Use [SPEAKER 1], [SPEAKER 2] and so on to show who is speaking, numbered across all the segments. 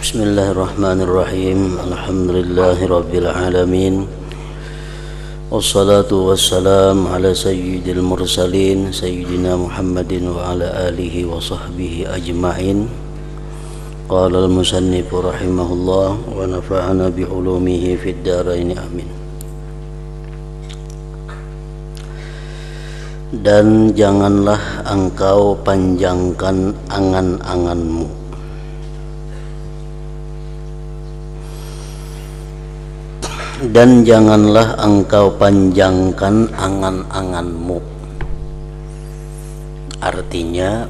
[SPEAKER 1] Bismillahirrahmanirrahim. Alhamdulillahirabbil alamin. Wassalatu wassalam ala sayyidil mursalin sayyidina Muhammadin wa ala alihi wa sahbihi ajma'in. Qala al-musannif rahimahullah wa nafa'ana bi ulumihi fid dharain amin. Dan janganlah engkau panjangkan angan-anganmu. Dan janganlah engkau panjangkan angan-anganmu. Artinya,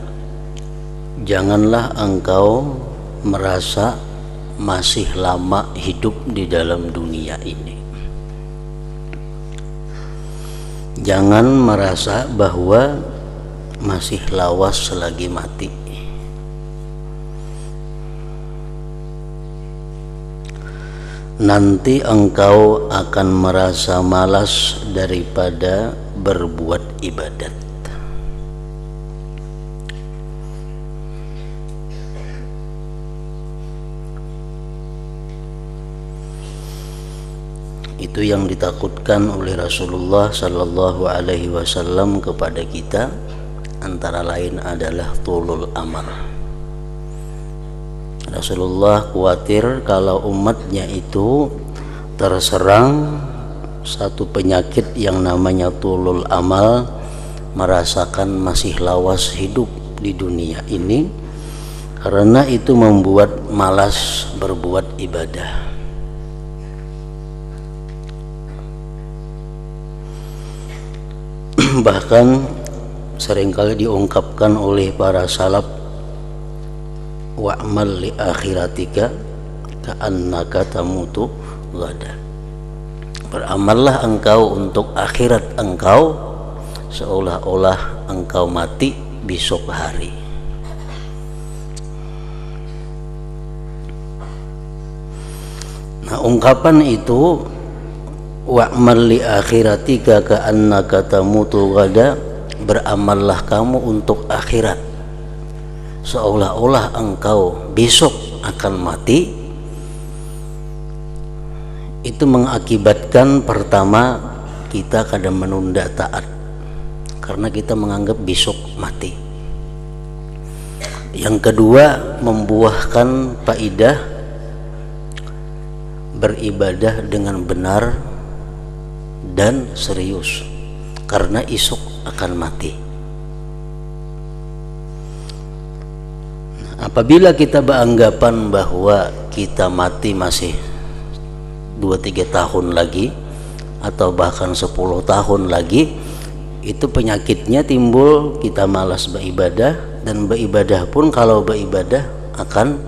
[SPEAKER 1] janganlah engkau merasa masih lama hidup di dalam dunia ini. Jangan merasa bahwa masih lawas selagi mati. Nanti engkau akan merasa malas daripada berbuat ibadat. Itu yang ditakutkan oleh Rasulullah sallallahu alaihi wasallam kepada kita, antara lain adalah tulul amal. Rasulullah khawatir kalau umatnya itu terserang satu penyakit yang namanya tulul amal, merasakan masih lawas hidup di dunia ini, karena itu membuat malas berbuat ibadah. Bahkan seringkali diungkapkan oleh para salaf, wa'mal li akhiratika ka'annaka tamutu ghadan. Beramallah engkau untuk akhirat engkau seolah-olah engkau mati besok hari. Nah, ungkapan itu wa'mal li akhiratika ka'annaka tamutu ghadan, beramallah kamu untuk akhirat seolah-olah engkau besok akan mati. Itu mengakibatkan, pertama, kita kadang menunda taat karena kita menganggap besok mati. Yang kedua, membuahkan faidah beribadah dengan benar dan serius karena esok akan mati. Apabila kita beranggapan bahwa kita mati masih 2-3 tahun lagi atau bahkan 10 tahun lagi, itu penyakitnya timbul, kita malas beribadah, dan beribadah pun kalau beribadah akan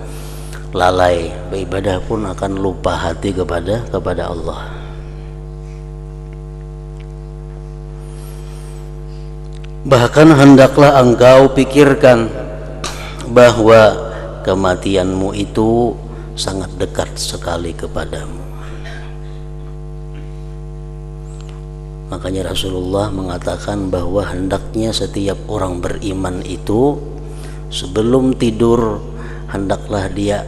[SPEAKER 1] lalai, beribadah pun akan lupa hati kepada Allah. Bahkan hendaklah engkau pikirkan bahwa kematianmu itu sangat dekat sekali kepadamu. Makanya Rasulullah mengatakan bahwa hendaknya setiap orang beriman itu sebelum tidur hendaklah dia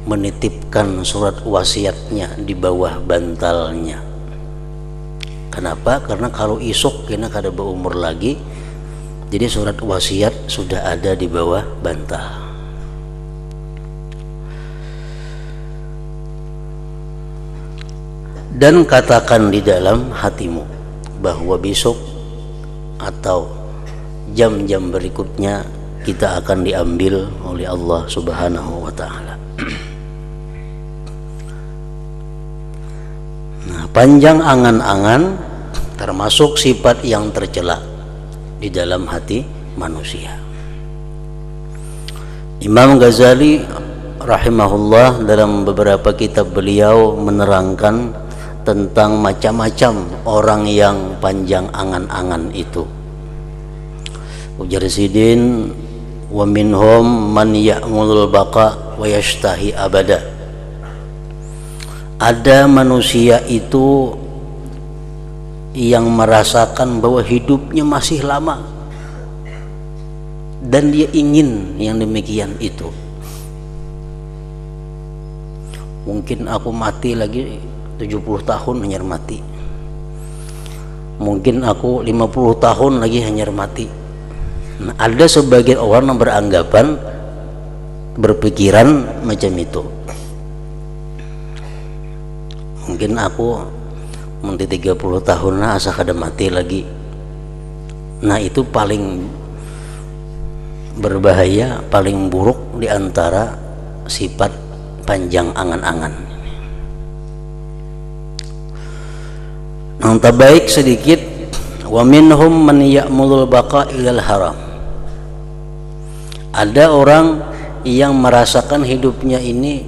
[SPEAKER 1] menitipkan surat wasiatnya di bawah bantalnya. Kenapa? Karena kalau esok kita kada berumur lagi, jadi surat wasiat sudah ada di bawah bantal. Dan katakan di dalam hatimu bahwa besok atau jam-jam berikutnya kita akan diambil oleh Allah Subhanahu wa ta'ala. Nah, panjang angan-angan termasuk sifat yang tercela di dalam hati manusia. Imam Ghazali rahimahullah dalam beberapa kitab beliau menerangkan tentang macam-macam orang yang panjang angan-angan itu. Ujar Sidin, wa minhum man ya'mulul baqa wa yashtahi abada. Ada manusia itu yang merasakan bahwa hidupnya masih lama dan dia ingin yang demikian itu. Mungkin aku mati lagi 70 tahun hanyar mati. Mungkin aku 50 tahun lagi hanyar mati. Nah, ada sebagian orang yang beranggapan, berpikiran macam itu. Mungkin aku nanti 30 tahun lah asa kada mati lagi. Nah, itu paling berbahaya, paling buruk di antara sifat panjang angan-angan. Yang terbaik sedikit, wa minhum man ya'mulul baqa ilal haram. Ada orang yang merasakan hidupnya ini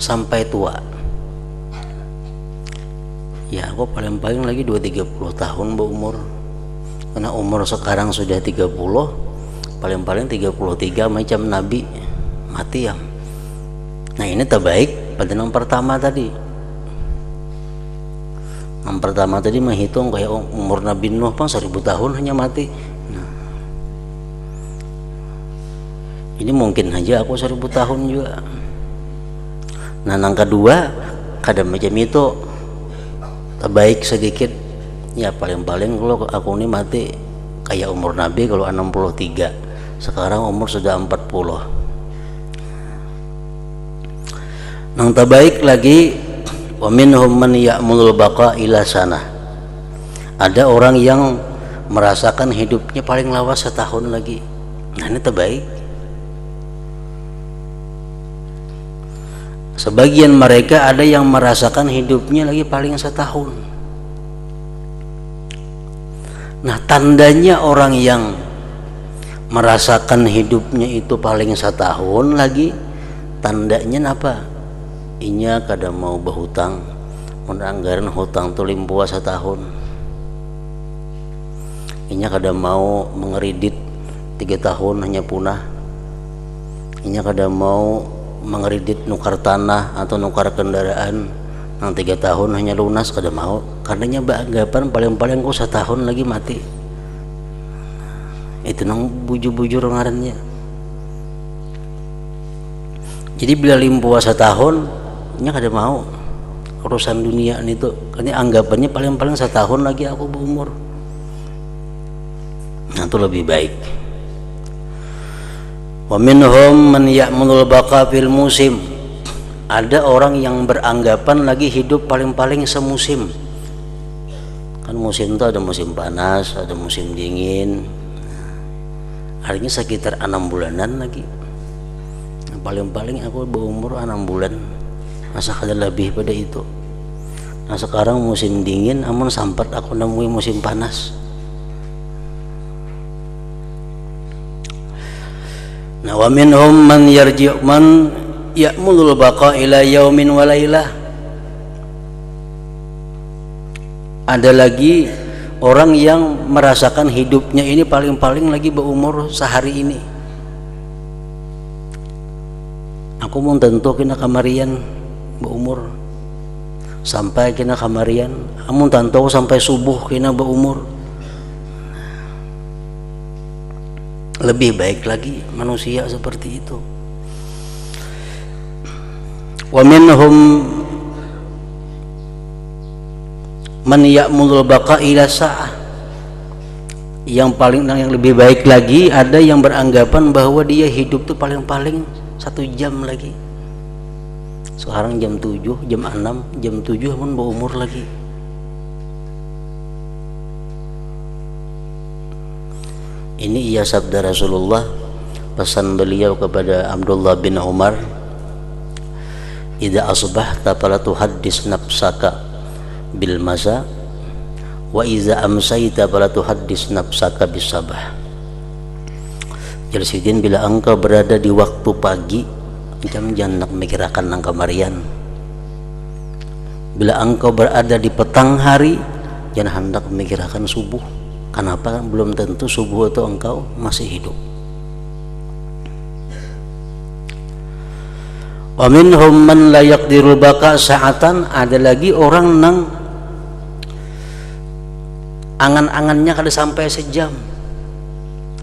[SPEAKER 1] sampai tua. Ya, aku paling-paling lagi 2-30 tahun berumur. Karena umur sekarang sudah 30, paling-paling 33 macam Nabi mati ya. Nah, ini terbaik pada yang pertama tadi. Yang pertama tadi menghitung kayak umur Nabi Nuh 1000 tahun hanya mati. Nah, ini mungkin aja aku 1000 tahun juga. Nah, yang kedua kadang macam itu terbaik sedikit. Ya, paling-paling kalau aku ini mati kayak umur Nabi kalau 63. Sekarang umur sudah 40. Yang terbaik lagi, wa minhum man ya'mulul baqa ila sana. Ada orang yang merasakan hidupnya paling lawas setahun lagi. Nah, ini terbaik. Sebagian mereka ada yang merasakan hidupnya lagi paling setahun. Nah, tandanya orang yang merasakan hidupnya itu paling setahun lagi, tandanya apa? Inya kada mau berhutang, mun anggaran hutang tu limpua setahun. Inya kada mau mengeridit 3 tahun hanya punah. Inya kada mau mengeridit nukar tanah atau nukar kendaraan yang 3 tahun hanya lunas, kada mau. Karenanya beranggapan paling-paling ku setahun lagi mati. Itu nang bujur-bujur ngarannya. Jadi bila limpua setahun, nya kada mau urusan dunia itu. Karena anggapannya paling-paling setahun lagi aku berumur. Nah, itu lebih baik. Wa minhum man ya'mulul baqa fil musim. Ada orang yang beranggapan lagi hidup paling-paling semusim. Kan musim itu ada musim panas, ada musim dingin. Artinya sekitar 6 bulanan lagi. Paling-paling aku berumur 6 bulan. Masa kada lebih pada itu. Nah, sekarang musim dingin, amun sampai aku nemui musim panas. Nah, wa minhum man yarji'u man ya'mulul baqa ila yaumin wa lailah. Ada lagi orang yang merasakan hidupnya ini paling-paling lagi berumur sehari ini. Aku mau tentu kena kamarian berumur sampai kena kamarian, amun tentu sampai subuh kena berumur. Lebih baik lagi manusia seperti itu. Wa minhum man ya'mulul baqa ila sa'ah. Yang lebih baik lagi, ada yang beranggapan bahwa dia hidup tuh paling-paling 1 jam lagi. Sekarang jam 7, jam 6, jam 7 pun berumur lagi. Ini ia sabda Rasulullah, pesan beliau kepada Abdullah bin Umar, idza asbahta fala tuhaddis nafsaka bil masa wa idza amsayta fala tuhaddis nafsaka bis sabah. Jalsidin, bila engkau berada di waktu pagi, jangan nak mikirakan nang kamarian. Bila engkau berada di petang hari, jangan hendak memikirkan subuh. Kenapa? Belum tentu subuh itu engkau masih hidup. Wa minhum man la yaqdiru baka sa'atan. Ada lagi orang nang angan-angannya kada sampai sejam.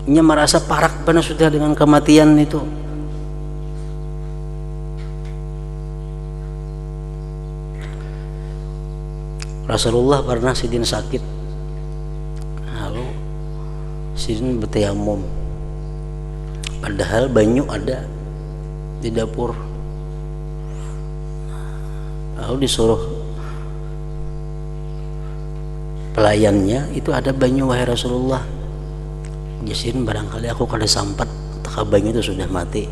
[SPEAKER 1] Nya merasa parak benar sudah dengan kematian itu. Rasulullah pernah sidin sakit, lalu sidin bertayamum, padahal banyu ada di dapur. Lalu disuruh pelayannya, itu ada banyu wahai Rasulullah. Jasin barangkali aku kada sampat, tak banyu itu sudah mati.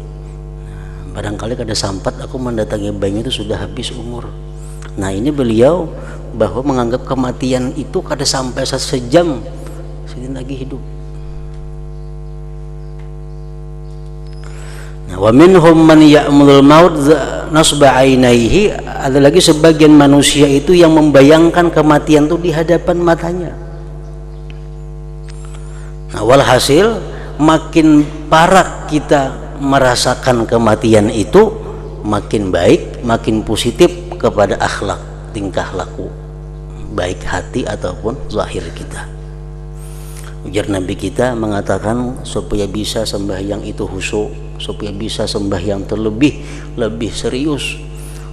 [SPEAKER 1] Barangkali kada sampat aku mendatangi banyu itu sudah habis umur. Nah ini beliau bahwa menganggap kematian itu kada sampai sejam sidin lagi hidup. Nah, wa minhum man ya'mulul maut nasba ainaihi, ada lagi sebagian manusia itu yang membayangkan kematian itu di hadapan matanya. Nah, walhasil makin parah kita merasakan kematian itu, makin baik, makin positif kepada akhlak, tingkah laku, baik hati ataupun zahir kita. Ujar Nabi kita mengatakan supaya bisa sembahyang itu khusyuk, supaya bisa sembahyang lebih serius,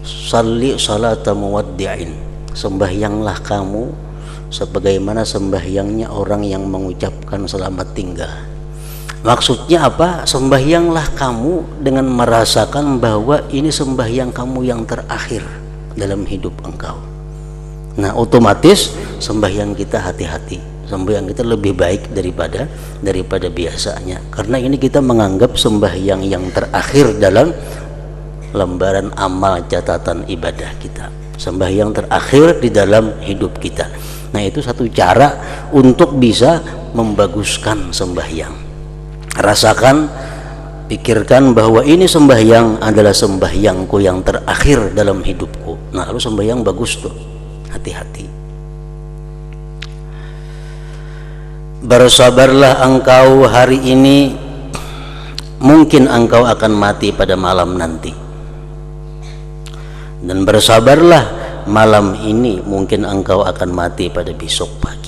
[SPEAKER 1] salli salata muwaddi'in, sembahyanglah kamu sebagaimana sembahyangnya orang yang mengucapkan selamat tinggal. Maksudnya apa? Sembahyanglah kamu dengan merasakan bahwa ini sembahyang kamu yang terakhir dalam hidup engkau. Nah otomatis sembahyang kita hati-hati, sembahyang kita lebih baik daripada biasanya, karena ini kita menganggap sembahyang yang terakhir dalam lembaran amal catatan ibadah kita, sembahyang terakhir di dalam hidup kita. Nah itu satu cara untuk bisa membaguskan sembahyang. Rasakan, pikirkan bahwa ini sembahyang adalah sembahyangku yang terakhir dalam hidupku. Nah lalu sembahyang bagus tuh, hati-hati. Bersabarlah engkau hari ini, mungkin engkau akan mati pada malam nanti. Dan bersabarlah, malam ini mungkin engkau akan mati pada besok pagi.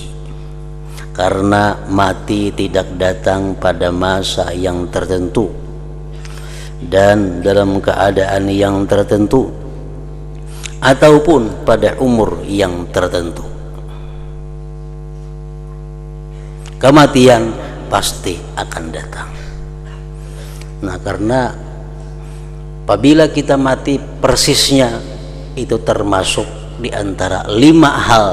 [SPEAKER 1] Karena mati tidak datang pada masa yang tertentu dan dalam keadaan yang tertentu ataupun pada umur yang tertentu. Kematian pasti akan datang. Nah karena apabila kita mati persisnya, itu termasuk di antara 5 hal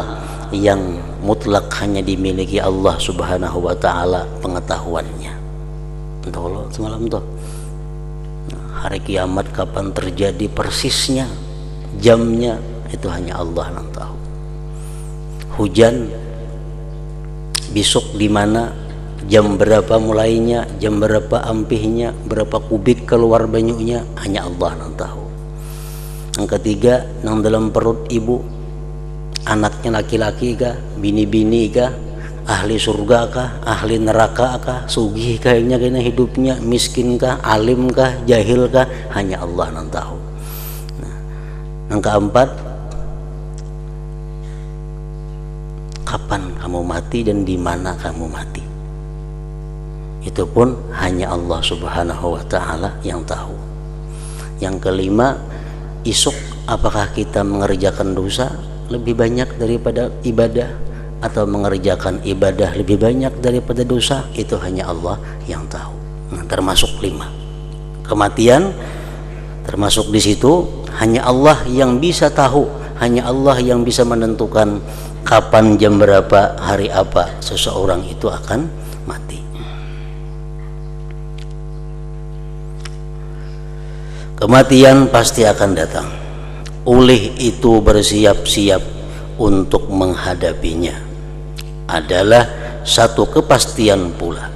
[SPEAKER 1] yang mutlak hanya dimiliki Allah Subhanahu wa ta'ala pengetahuannya. Entah Allah semalam tuh, hari kiamat kapan terjadi persisnya, jamnya itu hanya Allah yang tahu. Hujan besok di mana, jam berapa mulainya, jam berapa ampihnya, berapa kubik keluar banyunya, hanya Allah yang tahu. Yang ketiga, yang dalam perut ibu, anaknya laki-laki kah, bini-bini kah, ahli surga kah, ahli neraka kah, sugih kayaknya kena hidupnya, miskin kah, alim kah, jahil kah, hanya Allah yang tahu. Nah, yang keempat, kapan kamu mati dan di mana kamu mati, itu pun hanya Allah Subhanahu wa ta'ala yang tahu. Yang kelima, esok apakah kita mengerjakan dosa lebih banyak daripada ibadah atau mengerjakan ibadah lebih banyak daripada dosa, itu hanya Allah yang tahu. Nah, termasuk 5. Kematian termasuk di situ, hanya Allah yang bisa tahu, hanya Allah yang bisa menentukan kapan, jam berapa, hari apa seseorang itu akan mati. Kematian pasti akan datang. Oleh itu bersiap-siap untuk menghadapinya adalah satu kepastian pula.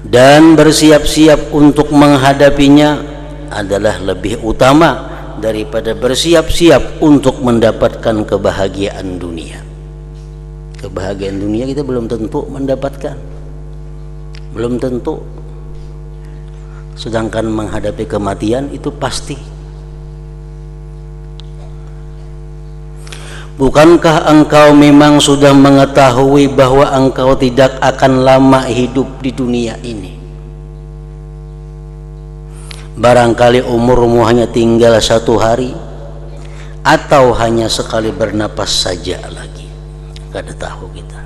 [SPEAKER 1] Dan bersiap-siap untuk menghadapinya adalah lebih utama daripada bersiap-siap untuk mendapatkan kebahagiaan dunia. Kebahagiaan dunia kita belum tentu mendapatkan, belum tentu. Sedangkan menghadapi kematian itu pasti. Bukankah engkau memang sudah mengetahui bahwa engkau tidak akan lama hidup di dunia ini? Barangkali umurmu hanya tinggal 1 hari atau hanya sekali bernapas saja lagi, gak ada tahu kita.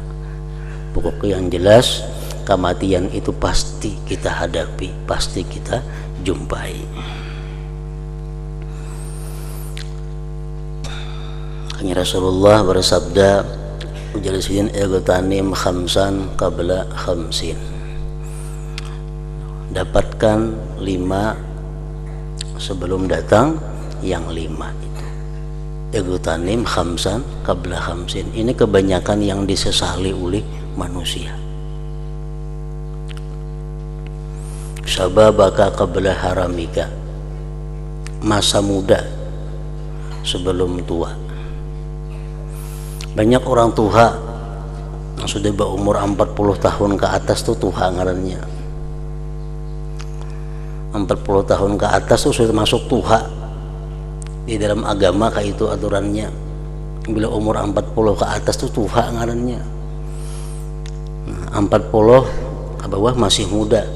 [SPEAKER 1] Pokoknya yang jelas kematian itu pasti kita hadapi, pasti kita jumpai. Hanya Rasulullah bersabda, ujalisin egotanim khamsan qabla khamsin, dapatkan 5 sebelum datang yang 5 itu. Egotanim khamsan qabla khamsin, ini kebanyakan yang disesali oleh manusia. Syababaka qabla haramika, masa muda sebelum tua. Banyak orang tua yang sudah berumur 40 tahun ke atas tuh tua ngarannya. 40 tahun ke atas tuh sudah masuk tua. Di dalam agama kayak itu aturannya. Bila umur 40 ke atas tuh tua ngarannya. 40 ke bawah masih muda.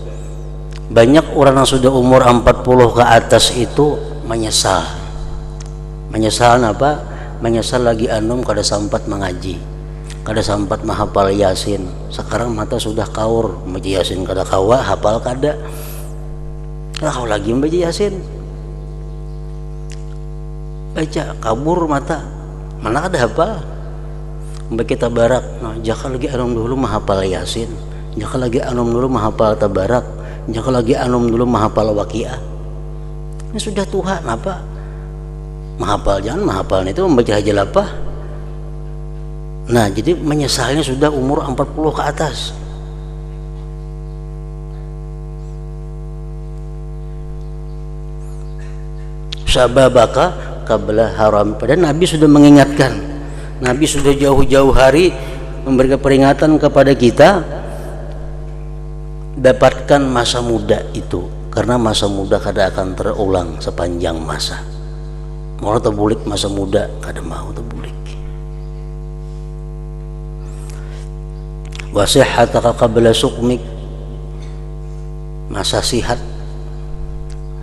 [SPEAKER 1] Banyak orang yang sudah umur 40 ke atas itu menyesal. Menyesal apa? Menyesal lagi anum kada sempat mengaji, kada sempat menghafal Yasin. Sekarang mata sudah kaur, membaca Yasin kada kawa, hafal kada. Nah, kau lagi membaca Yasin, baca kabur mata, mana kada hafal. Membaca tabarak, nah jaka lagi anum dulu menghafal Yasin, jaka lagi anum dulu menghafal tabarak, jaka lagi anum dulu menghafal waqiah. Ini sudah tua, kenapa? Menghafal, jangan menghafal itu membaca aja apa. Nah, jadi menyesalnya sudah umur 40 ke atas. Syababaka qabla haram. Padahal Nabi sudah mengingatkan. Nabi sudah jauh-jauh hari memberikan peringatan kepada kita, dapatkan masa muda itu, karena masa muda kada akan terulang sepanjang masa. Mau terbulik masa muda kada mau terbulik. Wasihhataka qabla sukmik, masa sihat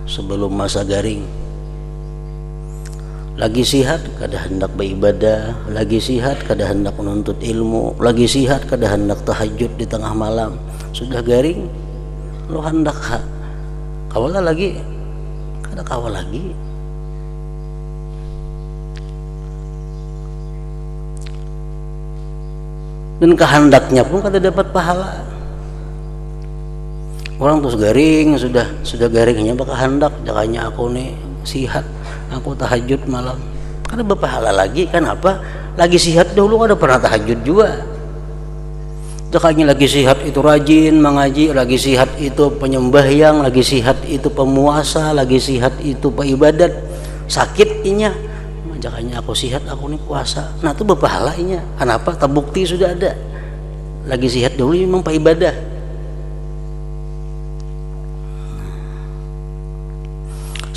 [SPEAKER 1] sebelum masa garing. Lagi sihat kada hendak beribadah, lagi sihat kada hendak menuntut ilmu, lagi sihat kada hendak tahajud di tengah malam. Sudah garing lo hendak kawal lagi, kada kawal lagi. Dan kehendaknya pun kada dapat pahala. Orang terus garing, sudah garingnya bakal hendak, jakanya aku nih sihat, aku tahajud malam, kada berpahala lagi. Kenapa? Lagi sihat dahulu kada pernah tahajud juga. Jakanya lagi sihat itu rajin mengaji, lagi sihat itu penyembahyang, lagi sihat itu pemuasa, lagi sihat itu peibadat. Sakit inya, jakanya aku sihat, aku nih puasa. Nah itu berpahala inya. Kenapa? Terbukti sudah ada. Lagi sihat dahulu memang peibadah.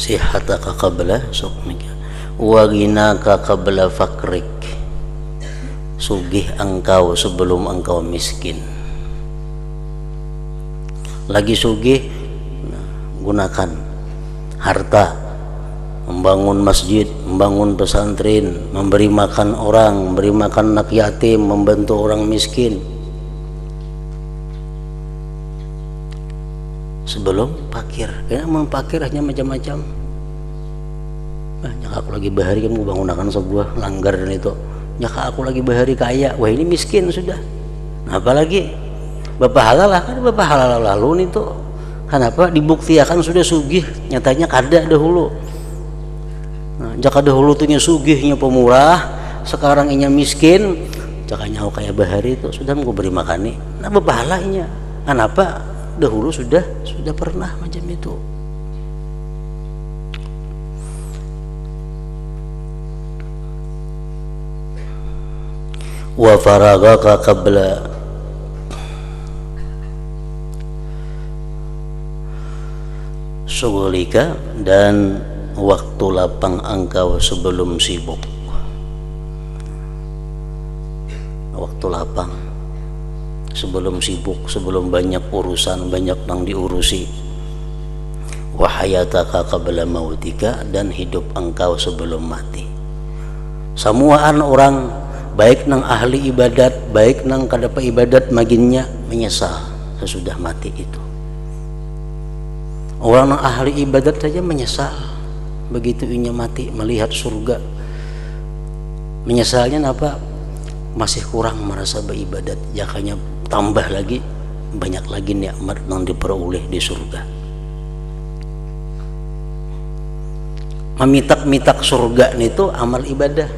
[SPEAKER 1] Sihataka qabla sukmika wa ghinaka qabla fakrik, sugih engkau sebelum engkau miskin. Lagi sugih, gunakan harta membangun masjid, membangun pesantren, memberi makan orang, memberi makan anak yatim, membantu orang miskin. Sebelum fakir, karena memfakir hanya macam-macam. Jika aku lagi bahari kamu bangunakan sebuah langgar dan itu. Jika aku lagi bahari kaya, wah ini miskin sudah. Nah, apalagi berpahala lah, kan berpahala lalu nih tuh. Kenapa? Dibuktikan sudah sugih, nyatanya kada dahulu. Nah, jika dahulu tuhnya sugihnya pemurah, sekarang inya miskin, jakanya aku kaya bahari itu sudah mau beri makan nih. Nah, berpahalanya. Kenapa? Dahulu sudah pernah macam itu. Wa faragaka qabla syughulika, dan waktu lapang engkau sebelum sibuk. Waktu lapang sebelum sibuk, sebelum banyak urusan, banyak yang diurusi. Wa hayataka qabla mautika, dan hidup engkau sebelum mati. Samuaan orang baik nang ahli ibadat, baik nang kadapa ibadat maginnya menyesal sesudah mati itu. Orang nang ahli ibadat saja menyesal begitu inya mati melihat surga. Menyesalnya apa? Masih kurang merasa beribadat, jakanya tambah lagi banyak lagi nikmat yang diperoleh di surga. Memitak-mitak surga itu amal ibadah.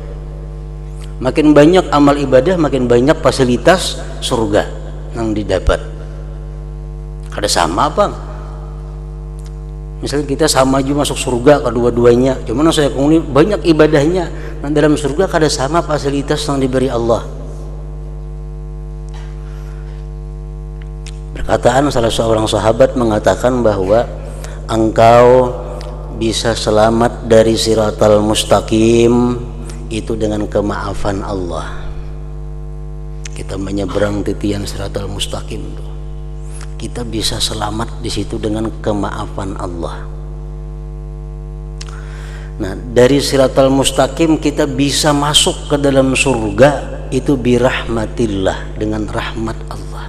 [SPEAKER 1] Makin banyak amal ibadah, makin banyak fasilitas surga yang didapat. Kada sama bang. Misalnya kita sama aja masuk surga kedua-duanya, cuman saya ini banyak ibadahnya. Nah, dalam surga kada sama fasilitas yang diberi Allah. Perkataan salah seorang sahabat mengatakan bahwa engkau bisa selamat dari siratal mustaqim itu dengan kemaafan Allah. Kita menyeberang titian siratal mustaqim itu, kita bisa selamat di situ dengan kemaafan Allah. Nah, dari siratal mustaqim kita bisa masuk ke dalam surga itu birahmatillah, dengan rahmat Allah.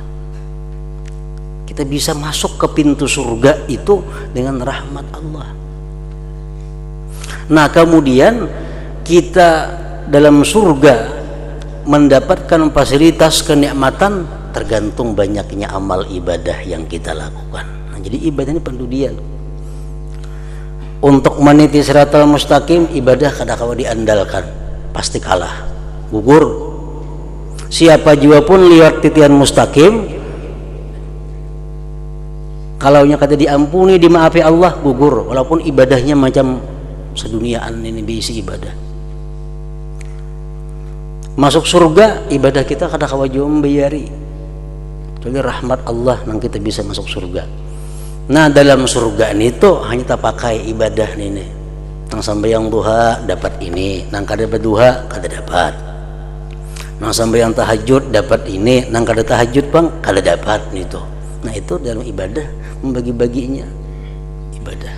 [SPEAKER 1] Kita bisa masuk ke pintu surga itu dengan rahmat Allah. Nah, kemudian kita dalam surga mendapatkan fasilitas kenikmatan tergantung banyaknya amal ibadah yang kita lakukan. Nah, jadi ibadah ini pendudian. Untuk meniti siratal mustaqim, ibadah kadang-kadang diandalkan, pasti kalah, gugur. Siapa jua pun lihat titian mustaqim, kalaunya kata diampuni, dimaafi Allah, gugur. Walaupun ibadahnya macam seduniaan ini diisi ibadah. Masuk surga, ibadah kita kadang-kadang jua membayari. Jadi rahmat Allah nang kita bisa masuk surga. Nah, dalam surga ini tuh hanya tak pakai ibadah ini. Nang sambayang duha dapat ini, nang kada berduha kada dapat. Nang sambayang tahajud dapat ini, nang kada tahajud bang kada dapat itu. Nah, itu dalam ibadah membagi-baginya ibadah.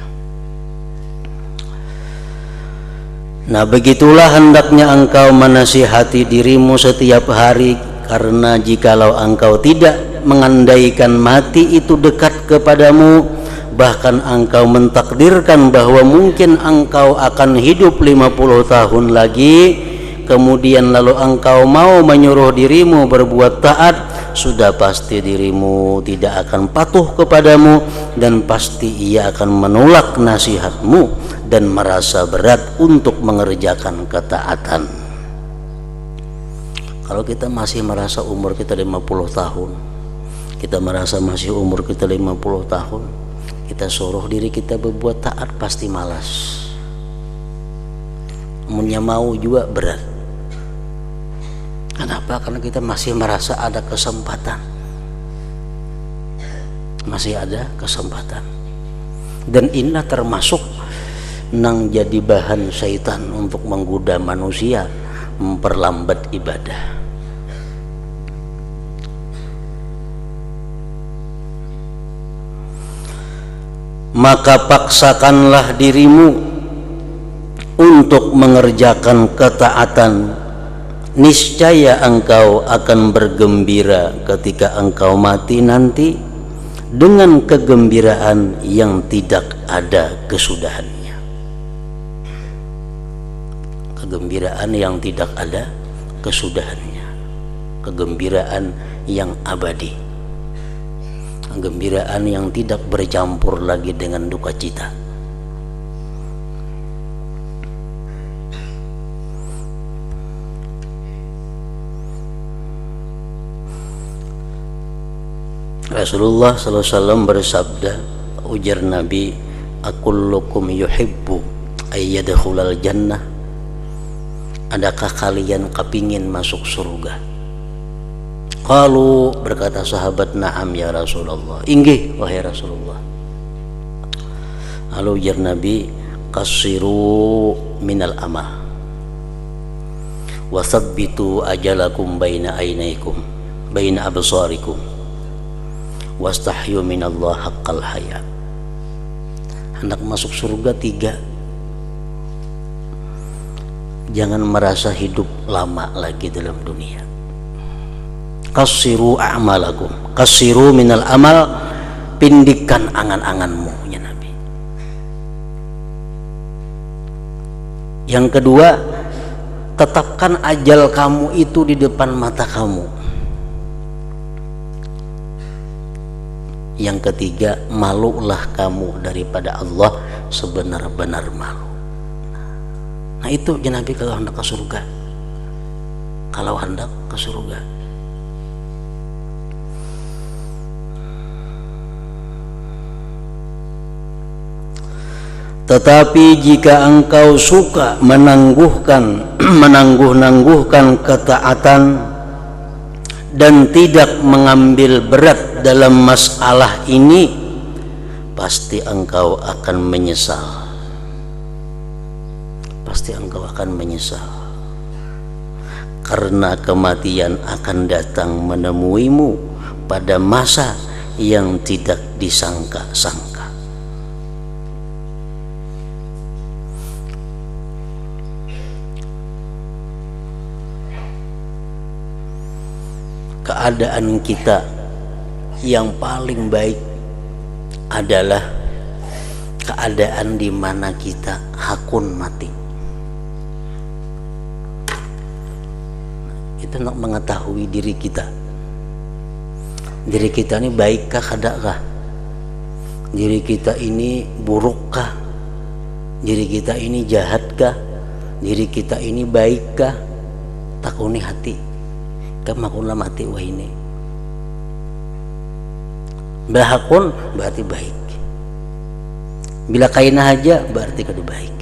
[SPEAKER 1] Nah, begitulah hendaknya engkau menasihati dirimu setiap hari, karena jikalau engkau tidak mengandaikan mati itu dekat kepadamu, bahkan engkau mentakdirkan bahwa mungkin engkau akan hidup 50 tahun lagi, kemudian lalu engkau mau menyuruh dirimu berbuat taat, sudah pasti dirimu tidak akan patuh kepadamu, dan pasti ia akan menolak nasihatmu dan merasa berat untuk mengerjakan ketaatan. Kalau kita masih merasa umur kita 50 tahun, kita merasa masih umur kita 50 tahun, kita suruh diri kita berbuat taat pasti malas. Munnya mau juga berat. Kenapa? Karena kita masih merasa ada kesempatan, masih ada kesempatan. Dan inilah termasuk nang jadi bahan syaitan untuk menggoda manusia, memperlambat ibadah. Maka paksakanlah dirimu untuk mengerjakan ketaatan, niscaya engkau akan bergembira ketika engkau mati nanti dengan kegembiraan yang tidak ada kesudahannya. Kegembiraan yang tidak ada kesudahannya, kegembiraan yang abadi, kegembiraan yang tidak bercampur lagi dengan duka cita. Rasulullah SAW bersabda, ujar Nabi, akullukum yuhibbu ayyadkhulal jannah, adakah kalian kepingin masuk surga? Qalu, berkata sahabat, na'am ya Rasulullah, inggih wahai Rasulullah. Lalu ujar Nabi, qasiru minal amal wasabbitu ajalakum baina ainaikum baina absarikum wastahyu minallah haqqal haya. Hendak masuk surga 3, jangan merasa hidup lama lagi dalam dunia. Qasiru a'malakum, qasiru minal amal, pindikan angan-anganmu, ya Nabi. Yang kedua, tetapkan ajal kamu itu di depan mata kamu. Yang ketiga, malulah kamu daripada Allah sebenar-benar malu. Nah itu ya Nabi kalau hendak ke surga, kalau hendak ke surga. Tetapi jika engkau suka menangguh-nangguhkan ketaatan dan tidak mengambil berat dalam masalah ini, pasti engkau akan menyesal. Pasti engkau akan menyesal. Karena kematian akan datang menemuimu pada masa yang tidak disangka-sangka. Keadaan kita yang paling baik adalah keadaan di mana kita hakun mati. Kita nak mengetahui diri kita. Diri kita ini baikkah kadakkah? Diri kita ini burukkah? Diri kita ini jahatkah? Diri kita ini baikkah? Takuni hati. Kamakunlah mati wah ini. Bila hakun berarti baik. Bila kaina aja berarti kada baik.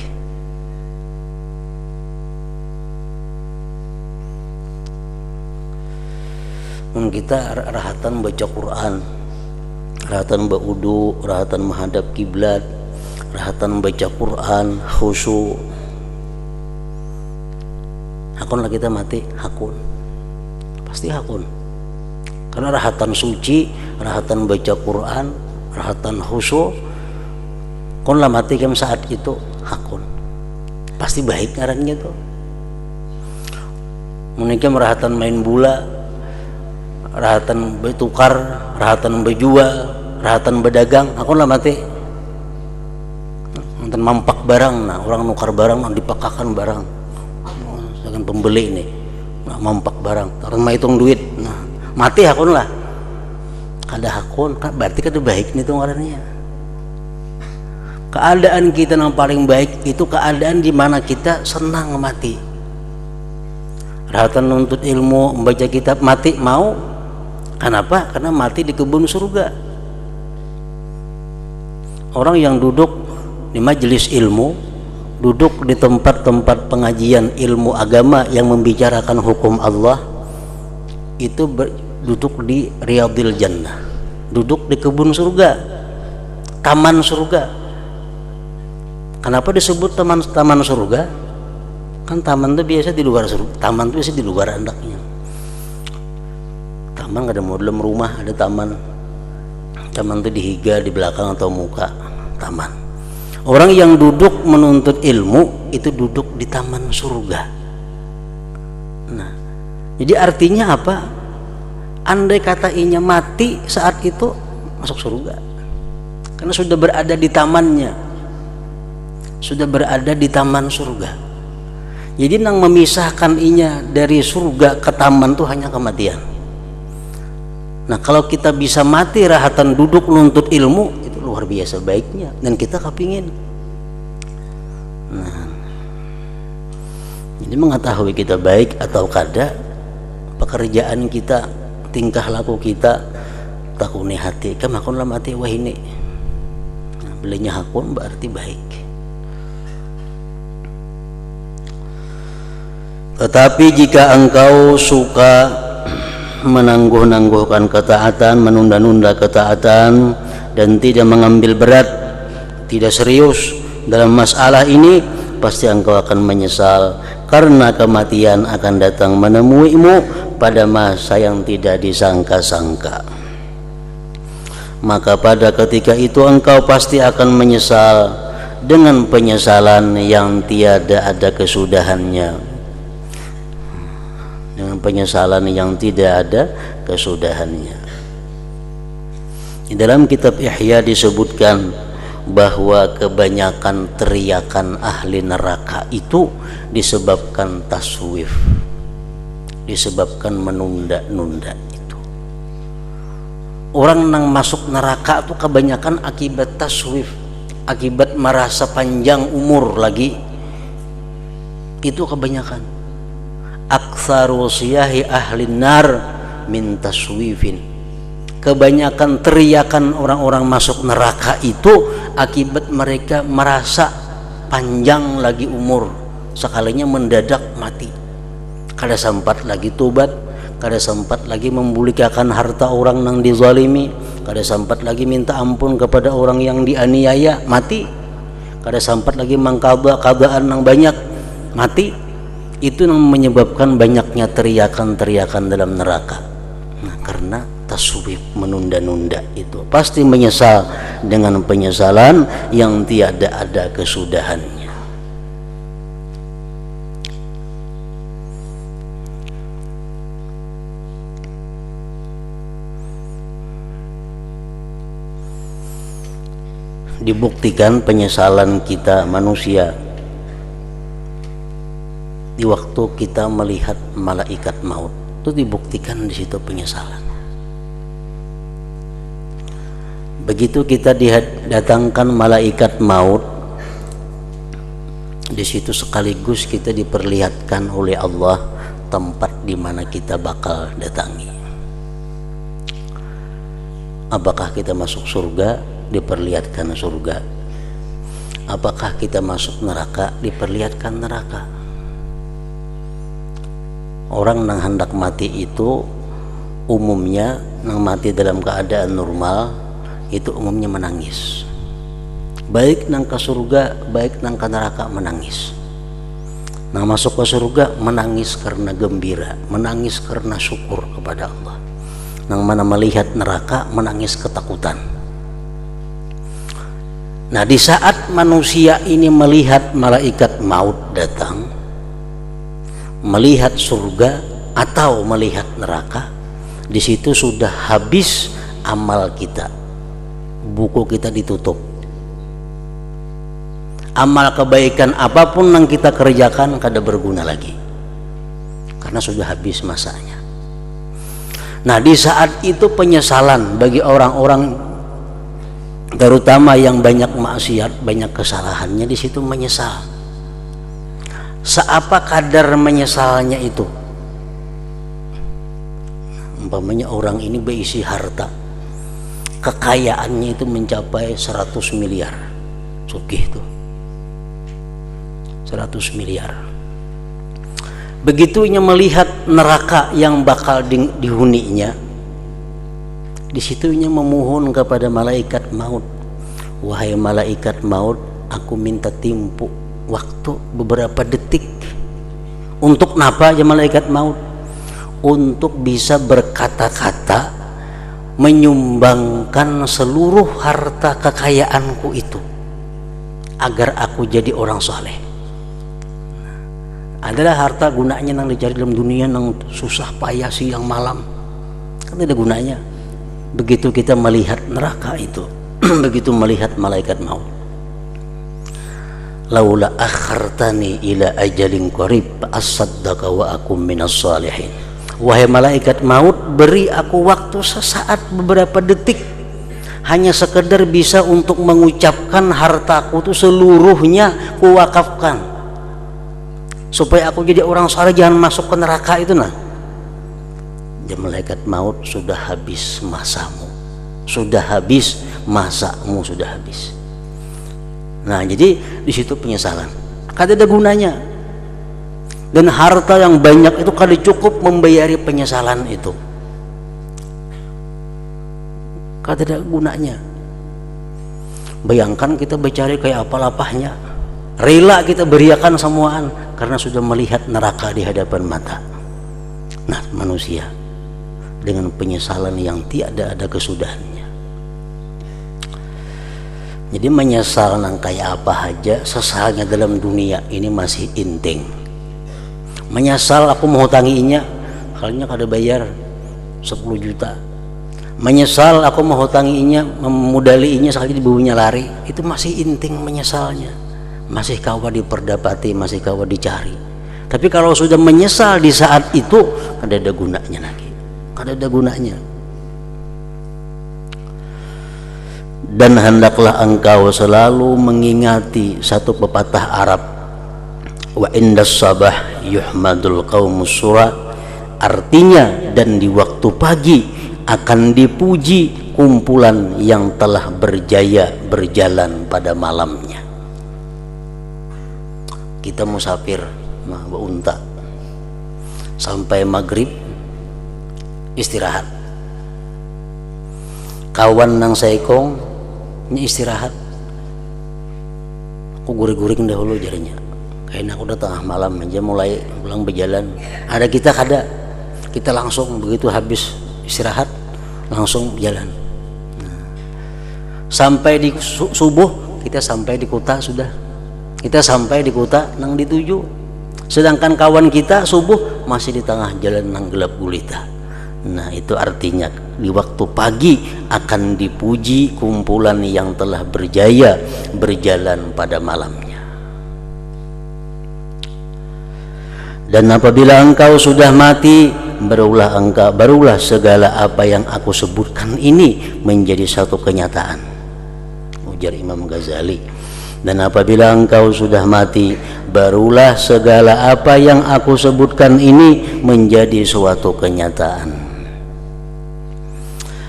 [SPEAKER 1] Kita rahatan baca Quran, rahatan baudu, rahatan menghadap kiblat, rahatan baca Quran, khusyuk. Hakun lah kita mati, hakun. Pasti hakun. Karena rahatan suci, rahatan baca Quran, rahatan khusyuk, kon lah mati kem saat itu hakun. Pasti baik ngarannya tuh. Menikah rahatan main bola, rahatan bertukar, rahatan berjual, rahatan berdagang, hakun lah mati. Nonton mampak barang, nah orang nukar barang, dipakakan barang. Dengan pembeli nih. Nah, mampak barang, karena hitung duit, nah mati hakun lah. Kada hakun, kan berarti kada baik nih tuh ngarannya. Keadaan kita yang paling baik itu keadaan di mana kita senang mati. Rahatan nuntut ilmu, membaca kitab, mati mau. Kenapa? Karena mati di kebun surga. Orang yang duduk di majelis ilmu, duduk di tempat-tempat pengajian ilmu agama yang membicarakan hukum Allah, itu duduk di Riyadil Jannah, duduk di kebun surga, taman surga. Kenapa disebut taman surga? Kan taman itu biasa di luar surga, taman itu biasa di luar andaknya. Taman ada mau dalam rumah, ada taman. Taman itu dihiga di belakang atau muka, taman. Orang yang duduk menuntut ilmu itu duduk di taman surga. Nah, jadi artinya apa? Andai kata inya mati saat itu masuk surga, karena sudah berada di tamannya, sudah berada di taman surga. Jadi nang memisahkan inya dari surga ke taman itu hanya kematian. Nah kalau kita bisa mati rahatan duduk menuntut ilmu, luar biasa baiknya, dan kita kepingin. Nah, jadi mengetahui kita baik atau kada, pekerjaan kita, tingkah laku kita, takuni hati, kan hakun lah mati wah ini. Nah, belinya hakun berarti baik. Tetapi jika engkau suka menangguh-nangguhkan ketaatan, menunda-nunda ketaatan, dan tidak mengambil berat, tidak serius dalam masalah ini, pasti engkau akan menyesal, karena kematian akan datang menemuimu pada masa yang tidak disangka-sangka. Maka pada ketika itu engkau pasti akan menyesal dengan penyesalan yang tiada ada kesudahannya, dengan penyesalan yang tidak ada kesudahannya. Di dalam kitab Ihya disebutkan bahwa kebanyakan teriakan ahli neraka itu disebabkan taswif, disebabkan menunda-nunda itu. Orang yang masuk neraka itu kebanyakan akibat taswif, akibat merasa panjang umur lagi. Itu kebanyakan. Aktsaru siyahi ahli nar min taswifin. Kebanyakan teriakan orang-orang masuk neraka itu akibat mereka merasa panjang lagi umur, sekalinya mendadak mati. Kada sempat lagi tobat, kada sempat lagi membulikan harta orang yang dizalimi, kada sempat lagi minta ampun kepada orang yang dianiaya, mati. Kada sempat lagi mengqada-qadaan yang banyak, mati. Itu yang menyebabkan banyaknya teriakan-teriakan dalam neraka. Nah, karena taswif, menunda-nunda itu pasti menyesal dengan penyesalan yang tiada ada kesudahannya. Dibuktikan penyesalan kita manusia di waktu kita melihat malaikat maut, itu dibuktikan di situ penyesalan. Begitu kita didatangkan malaikat maut, di situ sekaligus kita diperlihatkan oleh Allah tempat di mana kita bakal datangi. Apakah kita masuk surga? Diperlihatkan surga. Apakah kita masuk neraka? Diperlihatkan neraka. Orang yang hendak mati itu umumnya yang mati dalam keadaan normal itu umumnya menangis, baik nang ke surga baik nang ke neraka menangis. Nang masuk ke surga menangis karena gembira, menangis karena syukur kepada Allah. Nang mana melihat neraka menangis ketakutan. Nah, di saat manusia ini melihat malaikat maut datang, melihat surga atau melihat neraka, di situ sudah habis amal kita. Buku kita ditutup. Amal kebaikan apapun yang kita kerjakan kada berguna lagi, karena sudah habis masanya. Nah, di saat itu penyesalan bagi orang-orang, terutama yang banyak maksiat, banyak kesalahannya, di situ menyesal. Seapa kadar menyesalnya itu? Umpamanya orang ini berisi harta, kekayaannya itu mencapai 100 miliar, sugih itu 100 miliar. Begitunya melihat neraka yang bakal dihuninya, di situnya memohon kepada malaikat maut, wahai malaikat maut, aku minta tempo waktu beberapa detik. Untuk napa ya malaikat maut? Untuk bisa berkata-kata menyumbangkan seluruh harta kekayaanku itu agar aku jadi orang saleh. Adalah harta gunanya yang dicari dalam dunia yang susah payah siang malam, kan tidak gunanya. Begitu kita melihat neraka itu, begitu melihat malaikat maut, laula akhartani ila ajalin qarib asaddaqa wa akum minas salihin. Wahai malaikat maut, beri aku waktu sesaat, beberapa detik, hanya sekedar bisa untuk mengucapkan hartaku itu seluruhnya kuwakafkan, supaya aku jadi orang saleh, jangan masuk ke neraka itu. Nah, ya malaikat maut, sudah habis masamu, sudah habis masamu, sudah habis. Nah, jadi di situ penyesalan, kada ada gunanya. Dan harta yang banyak itu kada cukup membayari penyesalan itu, kada ada gunanya. Bayangkan kita bercari kayak apa lapahnya, rela kita beriakan semuaan karena sudah melihat neraka di hadapan mata. Nah, manusia dengan penyesalan yang tiada ada kesudahannya. Jadi menyesal nang kayak apa aja, sesalnya dalam dunia ini masih inting. Menyesal aku menghutanginya, halnya kada bayar 10 juta. Menyesal aku menghutanginya, memudalinya sekali dibubuhnya lari, itu masih inting menyesalnya. Masih kawa diperdapati, masih kawa dicari. Tapi kalau sudah menyesal di saat itu, kada ada gunanya lagi. Kada ada gunanya. Dan hendaklah engkau selalu mengingati satu pepatah Arab, wa indas sabah yuhmadul qaumus sura, artinya dan di waktu pagi akan dipuji kumpulan yang telah berjaya berjalan pada malamnya. Kita musafir unta sampai maghrib istirahat, kawan nang saikong ini istirahat, aku guring-guring dahulu jarinya, kayaknya aku udah tengah malam aja mulai pulang berjalan. Ada kita kada, kita langsung begitu habis istirahat langsung jalan. Sampai di subuh kita sampai di kota, sudah kita sampai di kota nang dituju, sedangkan kawan kita subuh masih di tengah jalan nang gelap gulita. Nah itu artinya di waktu pagi akan dipuji kumpulan yang telah berjaya berjalan pada malamnya. Dan apabila engkau sudah mati, barulah segala apa yang aku sebutkan ini menjadi satu kenyataan, ujar Imam Ghazali. Dan apabila engkau sudah mati, barulah segala apa yang aku sebutkan ini menjadi suatu kenyataan.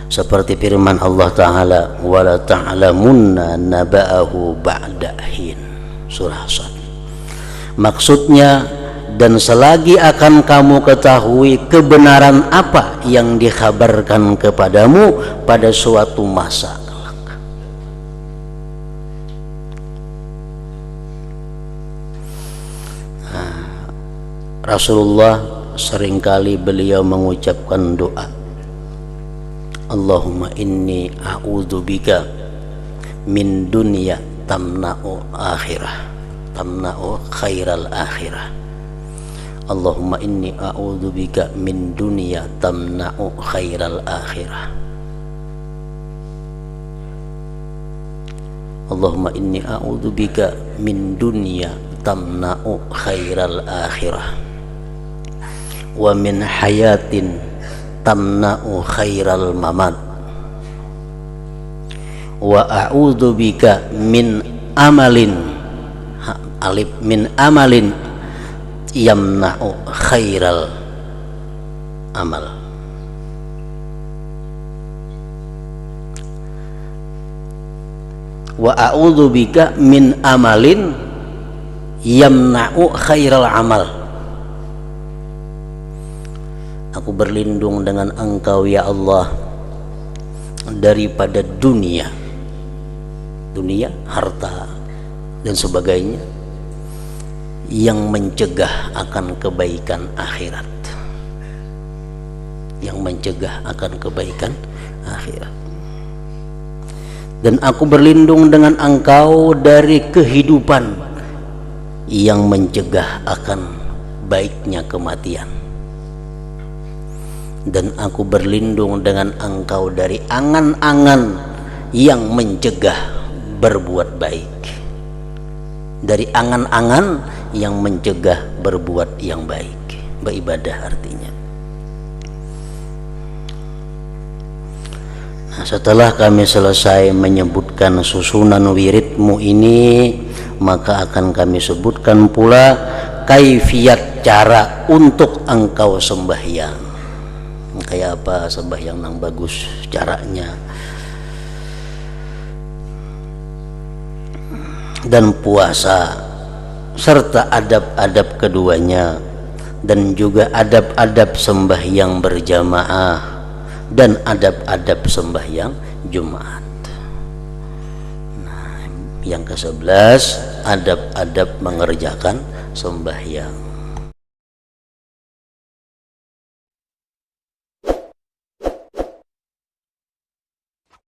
[SPEAKER 1] Seperti firman Allah Ta'ala, wala ta'lamunna naba'ahu ba'dahin, surah Sad. Maksudnya, dan selagi akan kamu ketahui kebenaran apa yang dikhabarkan kepadamu pada suatu masa kelak. Rasulullah seringkali beliau mengucapkan doa, Allahumma inni a'udzubika min dunya tamna'u akhirah, tamna'u khairal akhirah. Allahumma inni a'udzubika min dunya tamna'u khairal akhirah. Allahumma inni a'udzubika min dunya tamna'u khairal akhirah wa min hayatin tamna'u khairal mamat wa a'udzubika min amalin, alif, min amalin yamna'u khairal amal. Wa a'udzubika min amalin yamna'u khairal amal. Aku berlindung dengan engkau ya Allah daripada dunia, harta dan sebagainya yang mencegah akan kebaikan akhirat, yang mencegah akan kebaikan akhirat. Dan aku berlindung dengan engkau dari kehidupan yang mencegah akan baiknya kematian. Dan aku berlindung dengan engkau dari angan-angan yang mencegah berbuat baik, dari angan-angan yang mencegah berbuat yang baik, beribadah artinya. Nah, setelah kami selesai menyebutkan susunan wiridmu ini, maka akan kami sebutkan pula kaifiat cara untuk engkau sembahyang. Kayak apa sembahyang yang bagus caranya, dan puasa serta adab-adab keduanya, dan juga adab-adab sembahyang berjamaah dan adab-adab sembahyang Jumat. Nah, yang ke-11 adab-adab mengerjakan sembahyang.